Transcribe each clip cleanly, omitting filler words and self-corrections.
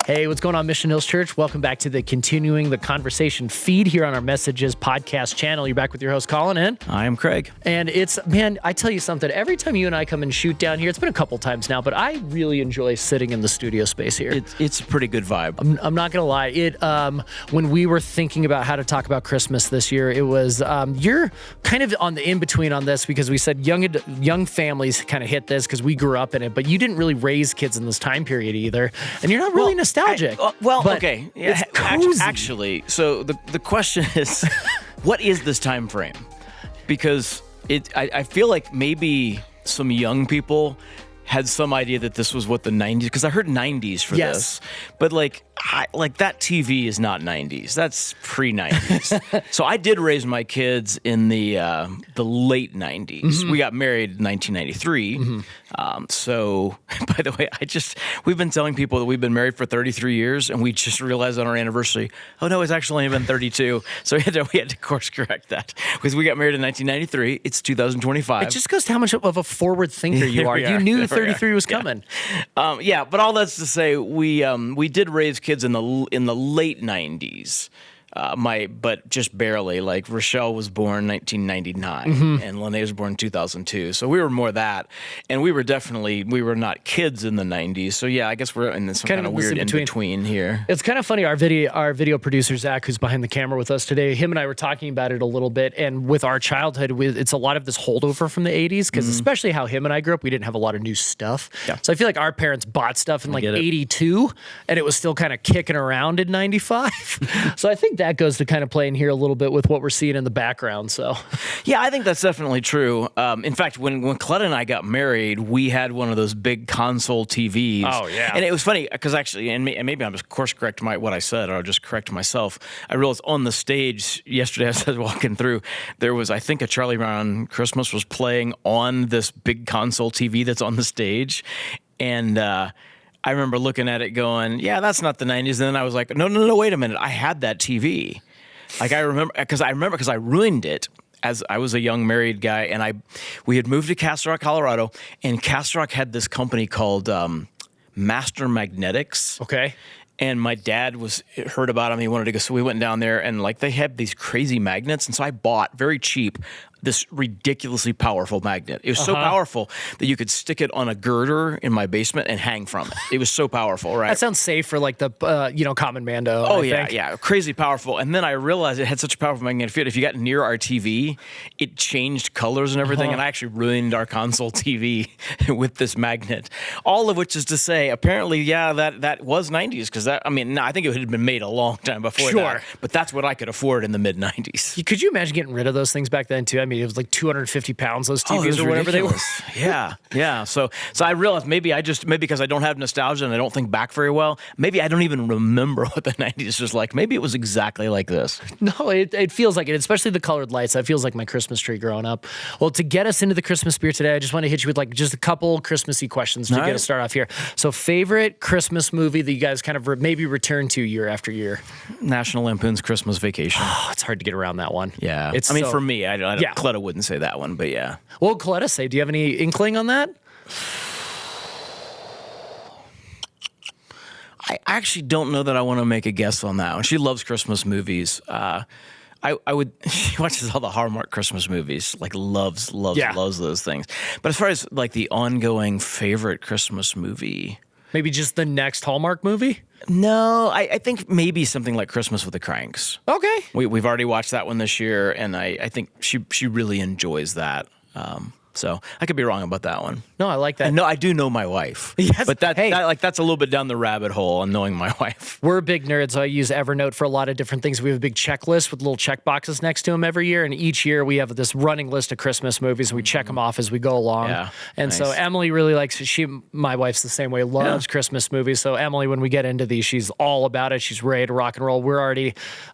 Hey, what's going on, Mission Hills Church? Welcome back to the Continuing the Conversation feed here on our Messages podcast channel. You're back with your host, Colin, and I am Craig. And man, I tell you something, every time you and I come and shoot down here, it's been a couple times now, but I really enjoy sitting in the studio space here. It's a pretty good vibe. I'm not going to lie. When we were thinking about how to talk about Christmas this year, it was, you're kind of on the in-between on this because we said young families kind of hit this because we grew up in it, but you didn't really raise kids in this time period either. And you're not really nostalgic. Okay. Yeah, it's cozy. Actually, so the question is, what is this time frame? Because I feel like maybe some young people had some idea that this was what the 90s, because I heard 90s for this, but like that TV is not 90s. That's pre-90s. So I did raise my kids in the late 90s. Mm-hmm. We got married in 1993. Mm-hmm. So, by the way, we've been telling people that we've been married for 33 years, and we just realized on our anniversary, oh no, it's actually only been 32. So we had to course correct that because we got married in 1993. It's 2025. It just goes to how much of a forward thinker you are. You knew 33 was coming. Yeah, but all that's to say, we did raise kids in the late 90s. But just barely. Like Rochelle was born 1999, and Lene was born 2002. So we were more that, and we were not kids in the 90s. So yeah, I guess we're in this kind of weird in between here. It's kind of funny. Our video producer Zach, who's behind the camera with us today, him and I were talking about it a little bit. And with our childhood, it's a lot of this holdover from the 80s, because especially how him and I grew up, we didn't have a lot of new stuff. Yeah. So I feel like our parents bought stuff in like 82, and it was still kind of kicking around in 95. So I think that goes to kind of play in here a little bit with what we're seeing in the background. So, yeah, I think that's definitely true. In fact, when Colin and I got married, we had one of those big console TVs. Oh yeah, and it was funny because actually, and maybe I'll just course correct what I said, or I'll just correct myself. I realized on the stage yesterday as I was walking through, there was, I think, a Charlie Brown Christmas was playing on this big console TV that's on the stage, and I remember looking at it going, yeah, that's not the 90s. And then I was like, no, wait a minute. I had that TV. Like I remember because I ruined it as I was a young married guy, and we had moved to Castle Rock, Colorado, and Castle Rock had this company called Master Magnetics. Okay. And my dad heard about them. He wanted to go, so we went down there, and like they had these crazy magnets, and so I bought very cheap this ridiculously powerful magnet. It was so powerful that you could stick it on a girder in my basement and hang from it. It was so powerful, right? That sounds safe for like the common Mando. Oh yeah, crazy powerful. And then I realized it had such a powerful magnetic field. If you got near our TV, it changed colors and everything. And I actually ruined our console TV with this magnet. All of which is to say, apparently, yeah, that was 90s, because I think it had been made a long time before that. But that's what I could afford in the mid 90s. Could you imagine getting rid of those things back then too? I mean, it was like 250 pounds, those TVs or whatever they were. Yeah. So I realized maybe because I don't have nostalgia and I don't think back very well, maybe I don't even remember what the 90s was like. Maybe it was exactly like this. No, it feels like it, especially the colored lights. That feels like my Christmas tree growing up. Well, to get us into the Christmas spirit today, I just want to hit you with like just a couple Christmassy questions to get us started off here. So favorite Christmas movie that you guys kind of maybe return to year after year? National Lampoon's Christmas Vacation. Oh, it's hard to get around that one. Yeah. For me, Coletta wouldn't say that one, but yeah. What would Coletta say? Do you have any inkling on that? I actually don't know that I want to make a guess on that one. She loves Christmas movies. She watches all the Hallmark Christmas movies, like loves those things. But as far as like the ongoing favorite Christmas movie, maybe just the next Hallmark movie? No, I think maybe something like Christmas with the Cranks. Okay. We've already watched that one this year, and I think she really enjoys that. So I could be wrong about that one. No, I like that. And no, I do know my wife. Yes, but that's a little bit down the rabbit hole on knowing my wife. We're big nerds. So I use Evernote for a lot of different things. We have a big checklist with little check boxes next to them every year, and each year we have this running list of Christmas movies, and we check them off as we go along. Yeah, and nice. So Emily really likes. My wife's the same way. Loves Christmas movies. So Emily, when we get into these, she's all about it. She's ready to rock and roll. We're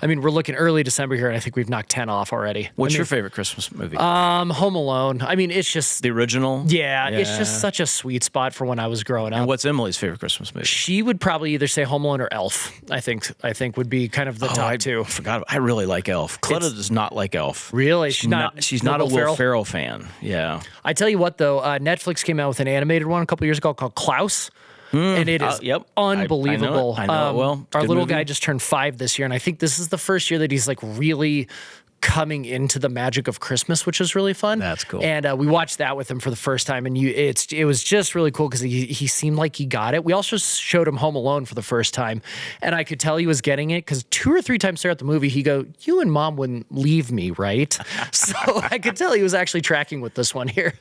looking early December here, and I think we've knocked 10 off already. What's your favorite Christmas movie? Home Alone. I mean, it's just the original. Yeah, it's just such a sweet spot for when I was growing up. And what's Emily's favorite Christmas movie? She would probably either say Home Alone or Elf. I think would be kind of the top two. I forgot. I really like Elf. Coletta does not like Elf. Really? She's not a Will Ferrell fan. Yeah. I tell you what, though, Netflix came out with an animated one a couple years ago called Klaus. and it is yep. unbelievable. I know it well. Our Good little movie. guy just turned 5 this year, and I think this is the first year that he's like really coming into the magic of Christmas, which is really fun. That's cool. And we watched that with him for the first time, and it was just really cool because he seemed like he got it. We also showed him Home Alone for the first time, and I could tell he was getting it because 2 or 3 times throughout the movie, he go, "You and Mom wouldn't leave me, right?" So I could tell he was actually tracking with this one here.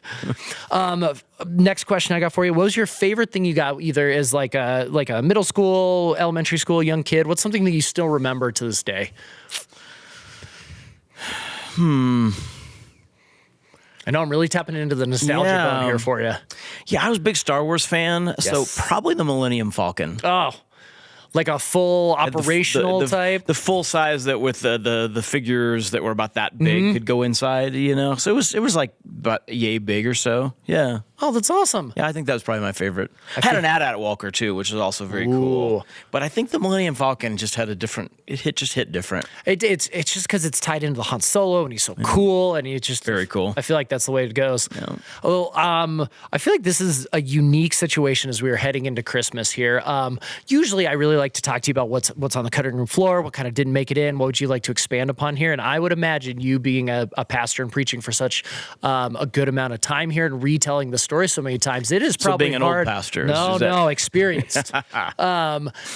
Next question I got for you: what was your favorite thing you got, either as like a middle school, elementary school, young kid? What's something that you still remember to this day? I know I'm really tapping into the nostalgia bone here for you. Yeah, I was a big Star Wars fan, so probably the Millennium Falcon. Oh, like a full operational type? The full size that with the figures that were about that big could go inside, you know? So it was like about yay big or so. Yeah. Oh, that's awesome. Yeah, I think that was probably my favorite. I had an AT-AT Walker too, which is also very cool. But I think the Millennium Falcon just had a different. It just hit different. It's just because it's tied into the Han Solo, and he's so cool, and he's just very cool. I feel like that's the way it goes. Yeah. Well, I feel like this is a unique situation as we are heading into Christmas here. Usually, I really like to talk to you about what's on the cutting room floor, what kind of didn't make it in, what would you like to expand upon here, and I would imagine you being a pastor and preaching for such a good amount of time here and retelling the story so many times, it is probably being an hard. old pastor. No, experienced.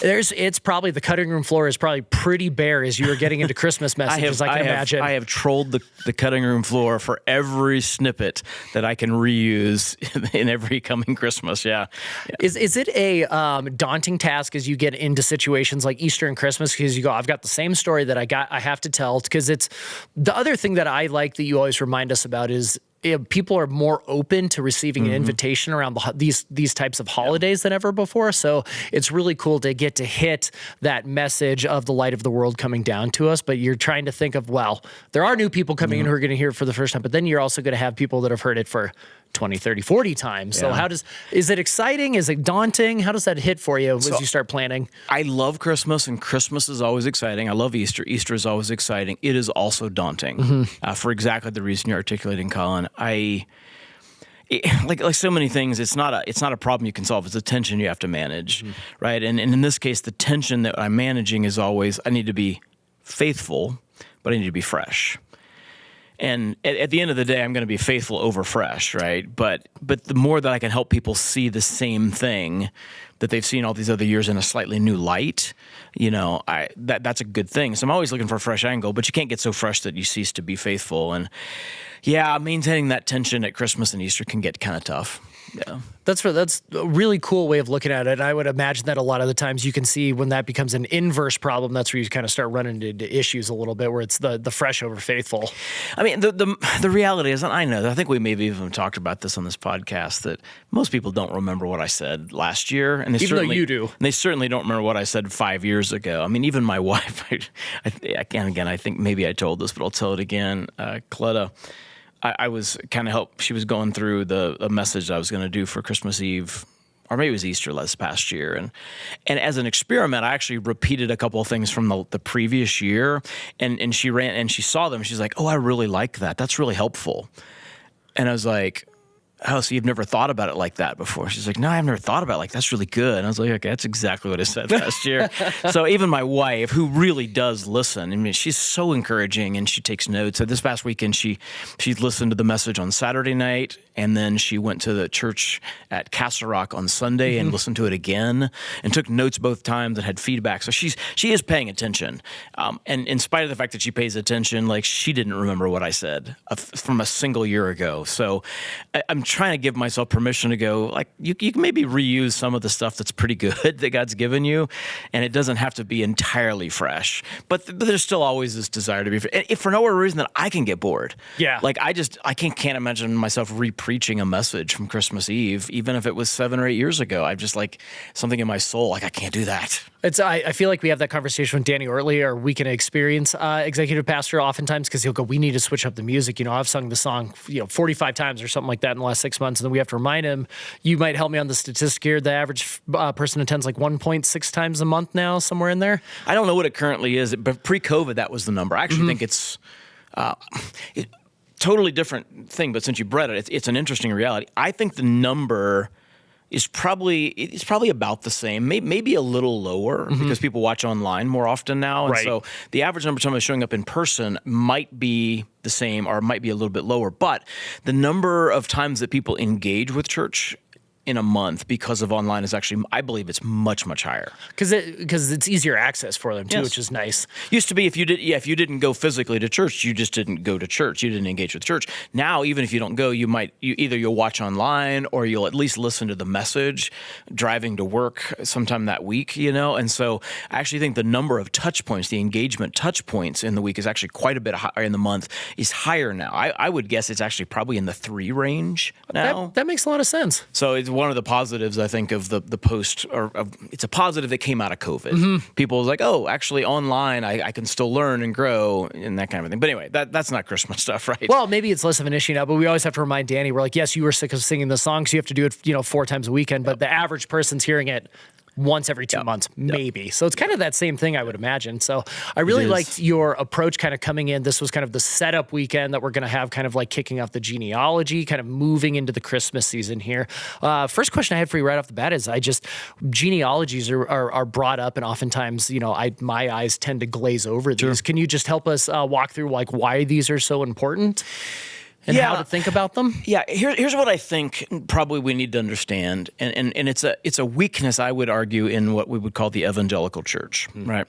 It's probably the cutting room floor is probably pretty bare as you are getting into Christmas messages. I can imagine. I have trolled the cutting room floor for every snippet that I can reuse in every coming Christmas. Yeah. Is it a daunting task as you get into situations like Easter and Christmas, because you go, I've got the same story that I have to tell, because it's the other thing that I like that you always remind us about is people are more open to receiving an invitation around these types of holidays than ever before. So it's really cool to get to hit that message of the light of the world coming down to us. But you're trying to think of, well, there are new people coming in who are going to hear it for the first time, but then you're also going to have people that have heard it for 20, 30, 40 times. So is it exciting? Is it daunting? How does that hit for you as you start planning? I love Christmas, and Christmas is always exciting. I love Easter. Easter is always exciting. It is also daunting for exactly the reason you're articulating, Colin. Like so many things, it's not a problem you can solve. It's a tension you have to manage, right? And in this case, the tension that I'm managing is always, I need to be faithful, but I need to be fresh. And at the end of the day, I'm going to be faithful over fresh, right? But the more that I can help people see the same thing that they've seen all these other years in a slightly new light, you know, that's a good thing. So I'm always looking for a fresh angle, but you can't get so fresh that you cease to be faithful. And yeah, maintaining that tension at Christmas and Easter can get kind of tough. Yeah. That's a really cool way of looking at it. And I would imagine that a lot of the times you can see when that becomes an inverse problem, that's where you kind of start running into issues a little bit, where it's the fresh over faithful. I mean, the reality is, and I think we maybe even talked about this on this podcast, that most people don't remember what I said last year. And even though you do. And they certainly don't remember what I said 5 years ago. I mean, even my wife, again, I think maybe I told this, but I'll tell it again, Cleta. I was kind of she was going through a message I was going to do for Christmas Eve, or maybe it was Easter last past year. And as an experiment, I actually repeated a couple of things from the previous year. And she ran and she saw them. She's like, "Oh, I really like that. That's really helpful." And I was like, "Oh, so you've never thought about it like that before?" She's like, "No, I've never thought about it like that. That's really good." And I was like, "Okay, that's exactly what I said last year." So even my wife, who really does listen, I mean, she's so encouraging and she takes notes. So this past weekend, she listened to the message on Saturday night, and then she went to the church at Castle Rock on Sunday and listened to it again and took notes both times and had feedback. So she is paying attention. And in spite of the fact that she pays attention, like, she didn't remember what I said from a single year ago. So I'm trying to give myself permission to go, like, you can maybe reuse some of the stuff that's pretty good that God's given you, and it doesn't have to be entirely fresh. But there's still always this desire to be, if for no other reason that I can get bored. Yeah. Like, I can't imagine myself preaching a message from Christmas Eve, even if it was 7 or 8 years ago. I'm just like, something in my soul, like, I can't do that. I feel like we have that conversation with Danny Ortley, our Weekend Experience executive pastor, oftentimes, because he'll go, "We need to switch up the music. You know, I've sung the song 45 times or something like that in the last 6 months," and then we have to remind him. You might help me on the statistic here. The average person attends like 1.6 times a month now, somewhere in there. I don't know what it currently is, but pre-COVID, that was the number. I actually think it's totally different thing, but since you bred it, it's an interesting reality. I think the number it's probably about the same, maybe a little lower because people watch online more often now. And so the average number of times showing up in person might be the same or might be a little bit lower. But the number of times that people engage with church in a month because of online is actually, I believe it's much, much higher. Because it's easier access for them too, which is nice. Used to be if you didn't go physically to church, you just didn't go to church. You didn't engage with church. Now, even if you don't go, you'll watch online or you'll at least listen to the message driving to work sometime that week, And so I actually think the number of touch points, the engagement touch points in the week is actually quite a bit higher in the month, is higher now. I would guess it's actually probably in the 3 range now. That makes a lot of sense. So it's one of the positives, I think, of the post, it's a positive that came out of COVID. People was like, oh, actually online, I can still learn and grow and that kind of thing. But anyway, that's not Christmas stuff, right? Well, maybe it's less of an issue now, but we always have to remind Danny, we're like, yes, you were sick of singing the song, so you have to do it, 4 times a weekend, but the average person's hearing it once every 2 months, maybe. So it's kind of that same thing, I would imagine. So I really liked your approach kind of coming in. This was kind of the setup weekend that we're going to have, kind of like kicking off the genealogy, kind of moving into the Christmas season here. First question I had for you right off the bat is genealogies are brought up, and oftentimes, my eyes tend to glaze over these. Sure. Can you just help us walk through like why these are so important? And how to think about them? Yeah, here's what I think probably we need to understand, and it's a weakness, I would argue, in what we would call the evangelical church, right?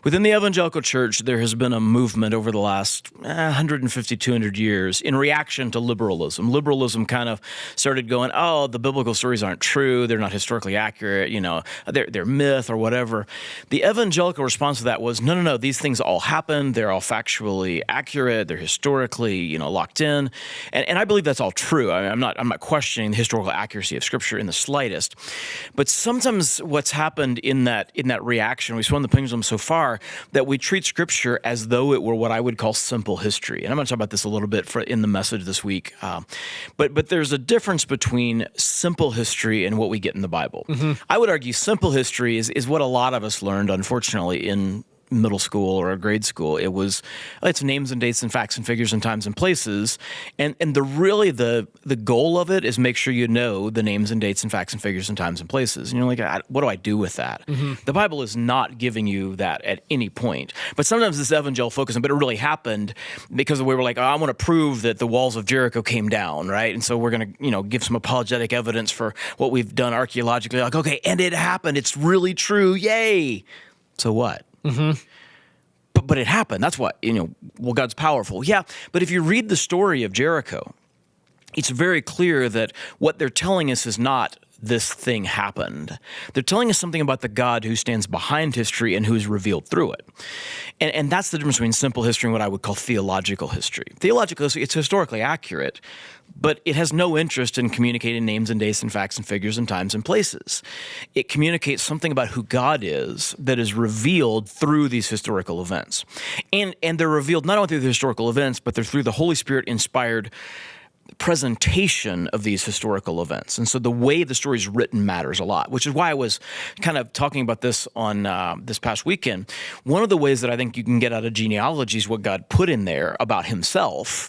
Within the evangelical church, there has been a movement over the last 150, 200 years in reaction to liberalism. Liberalism kind of started going, oh, the biblical stories aren't true, they're not historically accurate, they're myth or whatever. The evangelical response to that was, no, these things all happened, they're all factually accurate, they're historically, locked in. And I believe that's all true. I'm not questioning the historical accuracy of Scripture in the slightest. But sometimes what's happened in that reaction, we swung the pendulum so far that we treat Scripture as though it were what I would call simple history. And I'm going to talk about this a little bit in the message this week. But there's a difference between simple history and what we get in the Bible. I would argue simple history is what a lot of us learned, unfortunately, in middle school or a grade school. It's names and dates and facts and figures and times and places. And the goal of it is make sure you know the names and dates and facts and figures and times and places. And you're like, what do I do with that? The Bible is not giving you that at any point. But sometimes this evangel focus, but it really happened because we were like, I want to prove that the walls of Jericho came down, right? And so we're going to, give some apologetic evidence for what we've done archaeologically. Like, okay, and it happened. It's really true. Yay. So what? But it happened. That's what, God's powerful. Yeah, but if you read the story of Jericho, it's very clear that what they're telling us is not this thing happened. They're telling us something about the God who stands behind history and who is revealed through it. And that's the difference between simple history and what I would call theological history. Theological history, it's historically accurate, but it has no interest in communicating names and dates and facts and figures and times and places. It communicates something about who God is that is revealed through these historical events. And they're revealed not only through the historical events, but they're through the Holy Spirit-inspired presentation of these historical events. And so the way the story is written matters a lot, which is why I was kind of talking about this on this past weekend. One of the ways that I think you can get out of genealogies, what God put in there about himself,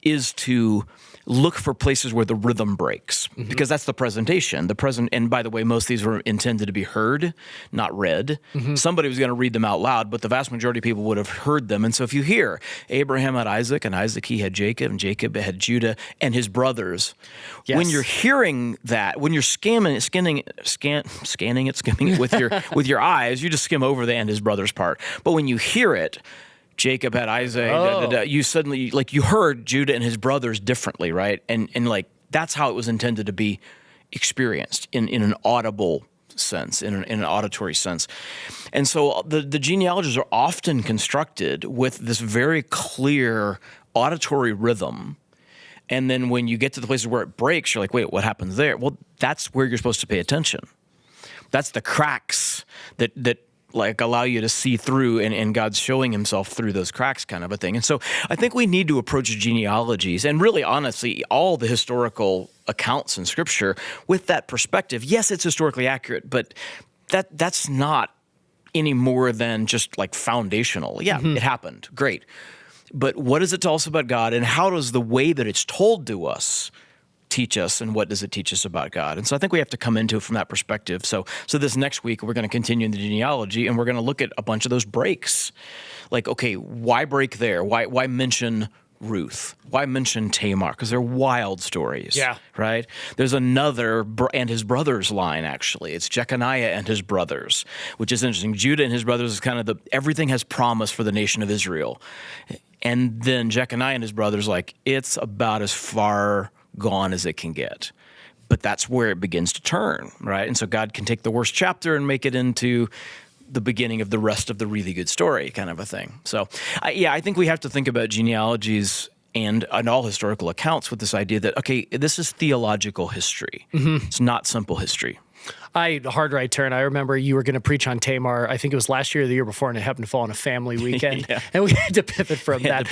is to look for places where the rhythm breaks, because that's the presentation. And by the way, most of these were intended to be heard, not read. Somebody was going to read them out loud, but the vast majority of people would have heard them. And so if you hear Abraham had Isaac, and Isaac he had Jacob, and Jacob had Judah and his brothers, when you're hearing that, when you're skimming it with your eyes, you just skim over the and his brothers part. But when you hear it, Jacob had Isaac, you suddenly, you heard Judah and his brothers differently, right? And that's how it was intended to be experienced in an audible sense, in an auditory sense. And so the genealogies are often constructed with this very clear auditory rhythm. And then when you get to the places where it breaks, you're like, wait, what happens there? Well, that's where you're supposed to pay attention. That's the cracks that allow you to see through, and God's showing himself through those cracks, kind of a thing. And so I think we need to approach genealogies and really, honestly, all the historical accounts in Scripture with that perspective. Yes, it's historically accurate, but that's not any more than just foundational. Yeah, it happened. Great. But what does it tell us about God, and how does the way that it's told to us teach us and what does it teach us about God? And so I think we have to come into it from that perspective. So this next week, we're going to continue in the genealogy, and we're going to look at a bunch of those breaks. Like, okay, why break there? Why mention Ruth? Why mention Tamar? Because they're wild stories. Yeah. Right? There's another, and his brothers line, actually. It's Jeconiah and his brothers, which is interesting. Judah and his brothers is kind of everything has promise for the nation of Israel. And then Jeconiah and his brothers, like, it's about as far gone as it can get. But that's where it begins to turn, right? And so God can take the worst chapter and make it into the beginning of the rest of the really good story, kind of a thing. So, I think we have to think about genealogies and all historical accounts with this idea that, okay, this is theological history. It's not simple history. Hard right turn. I remember you were going to preach on Tamar. I think it was last year or the year before, and it happened to fall on a family weekend. And we had to pivot from that.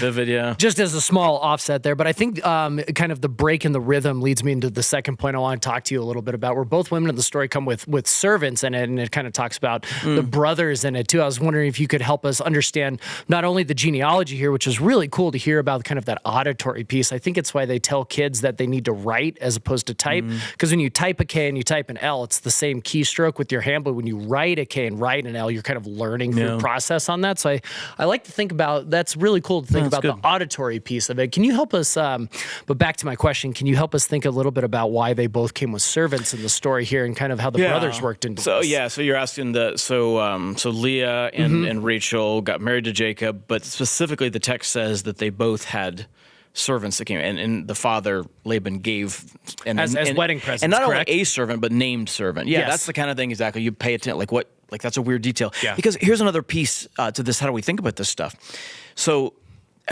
Just as a small offset there. But I think kind of the break in the rhythm leads me into the second point I want to talk to you a little bit about, where both women in the story come with servants in it, and it kind of talks about the brothers in it too. I was wondering if you could help us understand not only the genealogy here, which is really cool to hear about kind of that auditory piece. I think it's why they tell kids that they need to write as opposed to type, because when you type a K and you type an L, it's the same keystroke with your hand, but when you write a K and write an L, you're kind of learning through process on that. So I like to think about, that's really cool to think about the auditory piece of it. Can you help us, but back to my question, can you help us think a little bit about why they both came with servants in the story here and kind of how the brothers worked into this? So you're asking so Leah and Rachel got married to Jacob, but specifically the text says that they both had servants that came, and the father Laban gave as wedding presents, and not correct? only a servant but named servant. Yeah, that's the kind of thing exactly. You pay attention, like that's a weird detail. Yeah. Because here's another piece to this. How do we think about this stuff? So,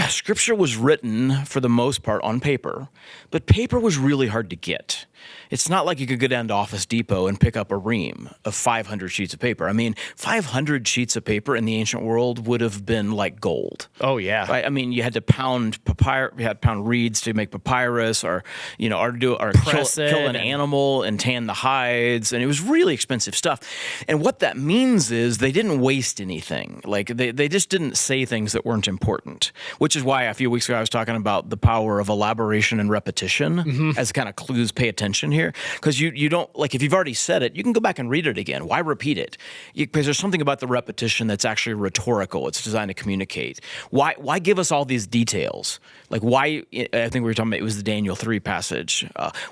Scripture was written for the most part on paper, but paper was really hard to get. It's not like you could go down to Office Depot and pick up a ream of 500 sheets of paper. I mean, 500 sheets of paper in the ancient world would have been like gold. Oh yeah. Right? I mean, you had to pound papyrus, you had to pound reeds to make papyrus, or kill an animal and tan the hides, and it was really expensive stuff. And what that means is they didn't waste anything. Like they just didn't say things that weren't important, which is why a few weeks ago I was talking about the power of elaboration and repetition as kind of clues. Pay attention here. Because you don't, like, if you've already said it, you can go back and read it again. Why repeat it? Because there's something about the repetition that's actually rhetorical. It's designed to communicate. Why give us all these details? Like, why, I think we were talking about, it was the Daniel 3 passage.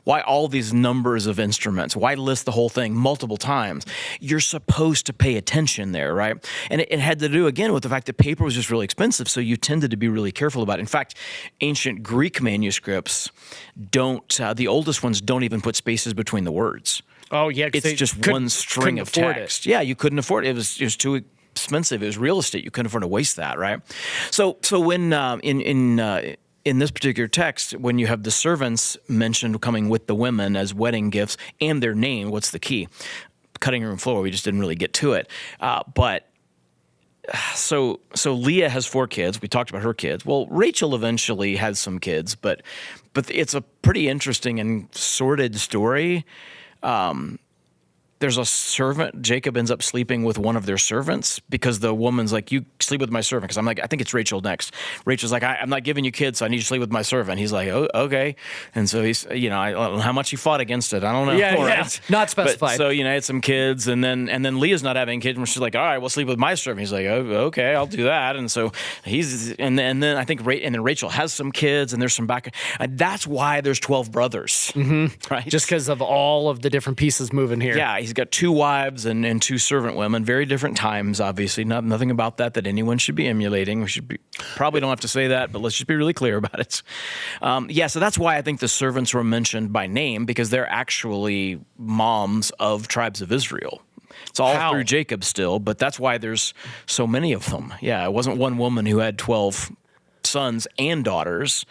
Why all these numbers of instruments? Why list the whole thing multiple times? You're supposed to pay attention there, right? And it had to do, again, with the fact that paper was just really expensive, so you tended to be really careful about it. In fact, ancient Greek manuscripts the oldest ones don't even put spaces between the words. Oh yeah, it's just one string of text. Yeah, you couldn't afford it. It was too expensive. It was real estate. You couldn't afford to waste that, right? So when in this particular text, when you have the servants mentioned coming with the women as wedding gifts and their name, what's the key? Cutting room floor. We just didn't really get to it, but. So Leah has 4 kids. We talked about her kids. Well, Rachel eventually has some kids, but it's a pretty interesting and sordid story. There's a servant. Jacob ends up sleeping with one of their servants because the woman's like, you sleep with my servant. Because I'm like, I think it's Rachel next. Rachel's like, I'm not giving you kids, so I need you to sleep with my servant. He's like, oh, okay. And so he's, I don't know how much he fought against it. I don't know. Yeah. Not specified. But, so, I had some kids, and then Leah's not having kids, and she's like, all right, we'll sleep with my servant. He's like, oh, okay, I'll do that. And so and then I think, and then Rachel has some kids, and there's some back. And that's why there's 12 brothers, right? Just because of all of the different pieces moving here. Yeah, he's got 2 wives and 2 servant women, very different times, obviously. Nothing about that anyone should be emulating. We probably don't have to say that, but let's just be really clear about it. So that's why I think the servants were mentioned by name, because they're actually moms of tribes of Israel. It's all through Jacob still, but that's why there's so many of them. Yeah, it wasn't one woman who had 12 sons and daughters.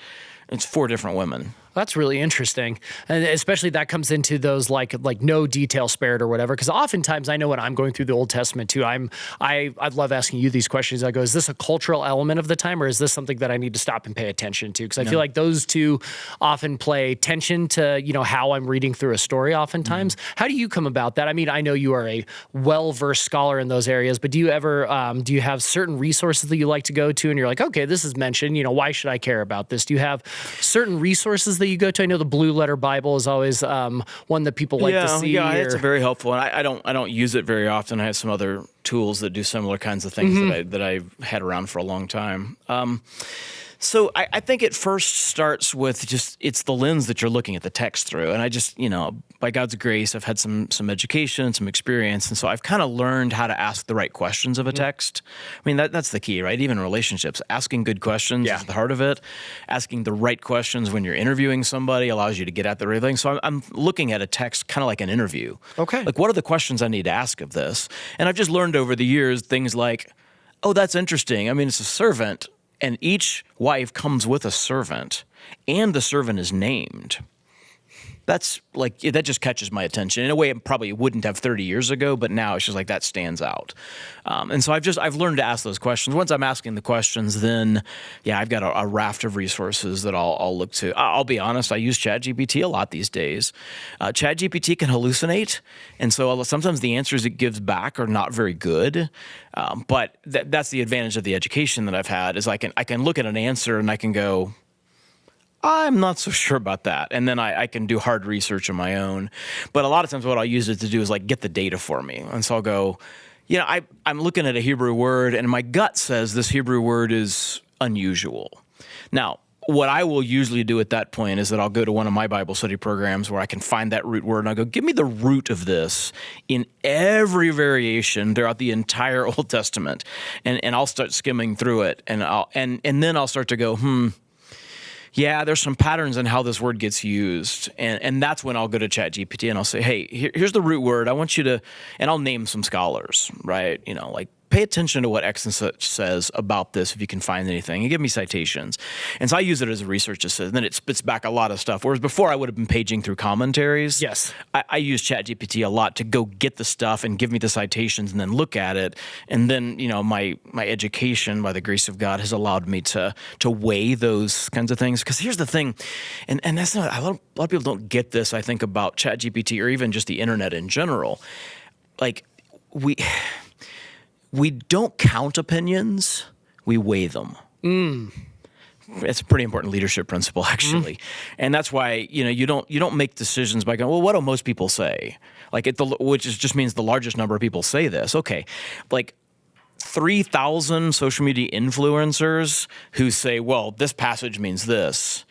It's 4 different women. That's really interesting, and especially that comes into those like no detail spared or whatever. Because oftentimes I know when I'm going through the Old Testament too, I love asking you these questions. I go, is this a cultural element of the time, or is this something that I need to stop and pay attention to? Because I feel like those two often play tension to how I'm reading through a story. Oftentimes, how do you come about that? I mean, I know you are a well-versed scholar in those areas, but do you ever do you have certain resources that you like to go to, and you're like, okay, this is mentioned. Why should I care about this? Do you have certain resources that you go to? I know the Blue Letter Bible is always one that people like to see. Yeah, it's very helpful, and I don't use it very often. I have some other tools that do similar kinds of things that I've had around for a long time. So I think it first starts with just it's the lens that you're looking at the text through. And I just, by God's grace, I've had some education, some experience. And so I've kind of learned how to ask the right questions of a text. I mean, that's the key, right? Even in relationships, asking good questions is the heart of it. Asking the right questions when you're interviewing somebody allows you to get at the right thing. So I'm looking at a text kind of like an interview. Okay. Like, what are the questions I need to ask of this? And I've just learned over the years things like, oh, that's interesting. I mean, it's a servant. And each wife comes with a servant, and the servant is named. That's like, that just catches my attention in a way it probably wouldn't have 30 years ago, but now it's just like that stands out. And so I've learned to ask those questions. Once I'm asking the questions, then I've got a raft of resources that I'll look to. I'll be honest, I use ChatGPT a lot these days. ChatGPT can hallucinate, and so sometimes the answers it gives back are not very good. But that's the advantage of the education that I've had is I can look at an answer and I can go, I'm not so sure about that. And then I can do hard research on my own. But a lot of times what I'll use it to do is like get the data for me. And so I'll go, I'm looking at a Hebrew word and my gut says this Hebrew word is unusual. Now, what I will usually do at that point is that I'll go to one of my Bible study programs where I can find that root word and I'll go, give me the root of this in every variation throughout the entire Old Testament. And I'll start skimming through it and then I'll start to go, yeah, there's some patterns in how this word gets used. And that's when I'll go to ChatGPT and I'll say, hey, here's the root word. I want you to, and I'll name some scholars, right? Like pay attention to what X and such says about this if you can find anything, and give me citations. And so I use it as a research assistant, and then it spits back a lot of stuff. Whereas before I would have been paging through commentaries. Yes. I use ChatGPT a lot to go get the stuff and give me the citations and then look at it. And then, my education, by the grace of God, has allowed me to weigh those kinds of things. Because here's the thing, and that's not, a lot of people don't get this, I think, about ChatGPT or even just the internet in general. Like, we don't count opinions, we weigh them. It's a pretty important leadership principle, actually. And that's why, you don't make decisions by going, well, what do most people say? Like, which just means the largest number of people say this. Okay, like 3,000 social media influencers who say, well, this passage means this,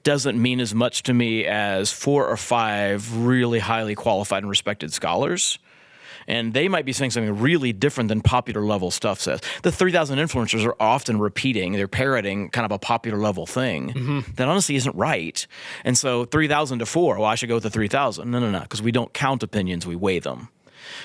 doesn't mean as much to me as 4 or 5 really highly qualified and respected scholars. And they might be saying something really different than popular level stuff says. The 3,000 influencers are often they're parroting kind of a popular level thing that honestly isn't right. And so 3,000 to 4, well, I should go with the 3,000. No, because we don't count opinions, we weigh them.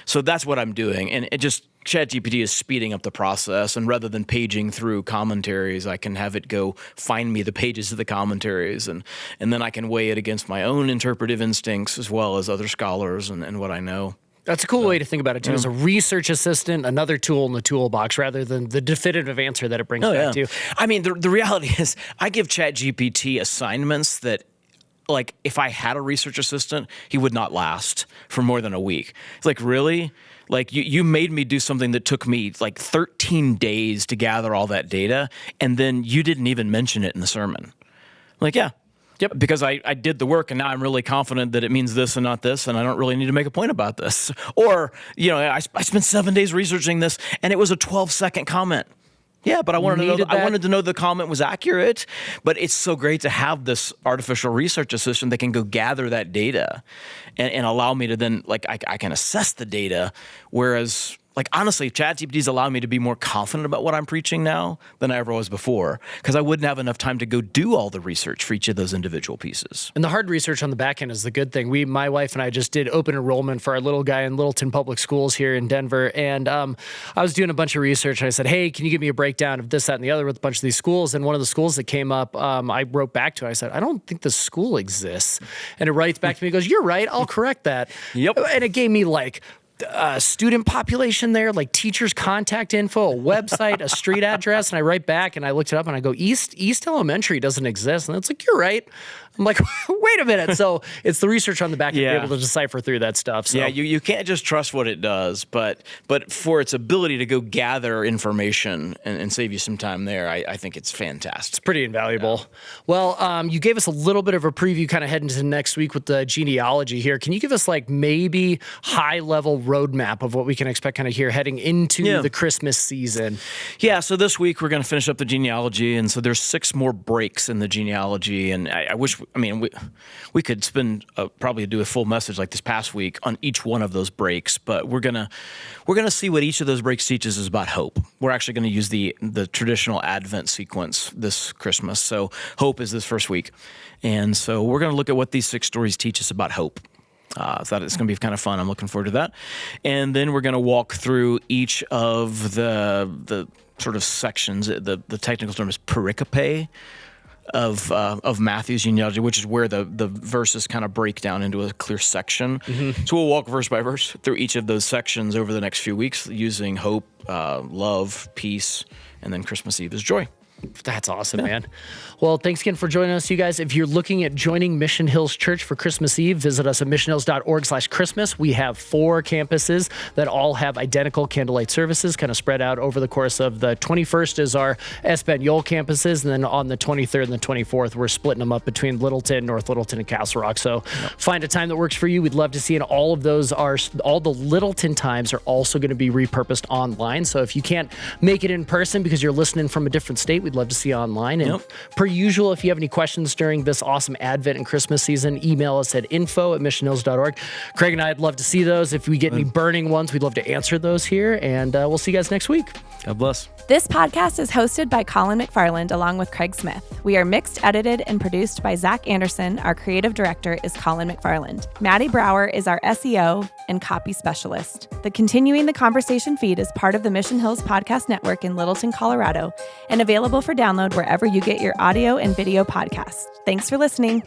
So that's what I'm doing. And ChatGPT is speeding up the process. And rather than paging through commentaries, I can have it go find me the pages of the commentaries. And then I can weigh it against my own interpretive instincts as well as other scholars and what I know. That's a cool way to think about it, too, as a research assistant, another tool in the toolbox, rather than the definitive answer that it brings back to you. I mean, the reality is I give ChatGPT assignments that, like, if I had a research assistant, he would not last for more than a week. It's like, really? Like, you made me do something that took me, like, 13 days to gather all that data, and then you didn't even mention it in the sermon. Like, yeah. Yep, because I did the work and now I'm really confident that it means this and not this, and I don't really need to make a point about this. Or, I spent 7 days researching this and it was a 12-second comment. Yeah, but I wanted to know the comment was accurate. But it's so great to have this artificial research assistant that can go gather that data and allow me to then, like, I can assess the data, whereas, like, honestly, ChatGPT's allowed me to be more confident about what I'm preaching now than I ever was before, because I wouldn't have enough time to go do all the research for each of those individual pieces. And the hard research on the back end is the good thing. My wife and I just did open enrollment for our little guy in Littleton Public Schools here in Denver, and I was doing a bunch of research, and I said, hey, can you give me a breakdown of this, that, and the other with a bunch of these schools? And one of the schools that came up, I wrote back to it. I said, I don't think the school exists. And it writes back to me, it goes, you're right, I'll correct that. Yep. And it gave me, like, student population there, like teachers' contact info, a website, a street address, and I write back and I looked it up and I go, East Elementary doesn't exist, and it's like, you're right. I'm like, wait a minute. So it's the research on the back to be able to decipher through that stuff. So. Yeah, you can't just trust what it does, but for its ability to go gather information and save you some time there, I think it's fantastic. It's pretty invaluable. Yeah. Well, you gave us a little bit of a preview kind of heading into next week with the genealogy here. Can you give us like maybe high-level roadmap of what we can expect kind of here heading into the Christmas season? Yeah, so this week we're going to finish up the genealogy, and so there's 6 more breaks in the genealogy, and I wish, we could spend probably do a full message like this past week on each one of those breaks, but we're gonna see what each of those breaks teaches us about hope. We're actually going to use the traditional Advent sequence this Christmas. So hope is this first week, and so we're going to look at what these 6 stories teach us about hope. I thought it's going to be kind of fun. I'm looking forward to that, and then we're going to walk through each of the sort of sections. The technical term is pericope of Matthew's genealogy, which is where the verses kind of break down into a clear section. Mm-hmm. So we'll walk verse by verse through each of those sections over the next few weeks using hope, love, peace, and then Christmas Eve is joy. That's awesome, man. Well, thanks again for joining us, you guys. If you're looking at joining Mission Hills Church for Christmas Eve, visit us at missionhills.org/Christmas. We have 4 campuses that all have identical candlelight services kind of spread out over the course of the 21st is our Espanol campuses. And then on the 23rd and the 24th, we're splitting them up between Littleton, North Littleton, and Castle Rock. So find a time that works for you. We'd love to see. And all of those all the Littleton times are also going to be repurposed online. So if you can't make it in person because you're listening from a different state, we'd love to see you online. And per usual, if you have any questions during this awesome Advent and Christmas season, email us at info@missionhills.org. Craig and I'd love to see those. If we get any burning ones, we'd love to answer those here. And we'll see you guys next week. God bless. This podcast is hosted by Colin McFarland along with Craig Smith. We are mixed, edited, and produced by Zach Anderson. Our creative director is Colin McFarland. Maddie Brower is our SEO and copy specialist. The Continuing the Conversation feed is part of the Mission Hills Podcast Network in Littleton, Colorado, and available for download wherever you get your audio and video podcasts. Thanks for listening.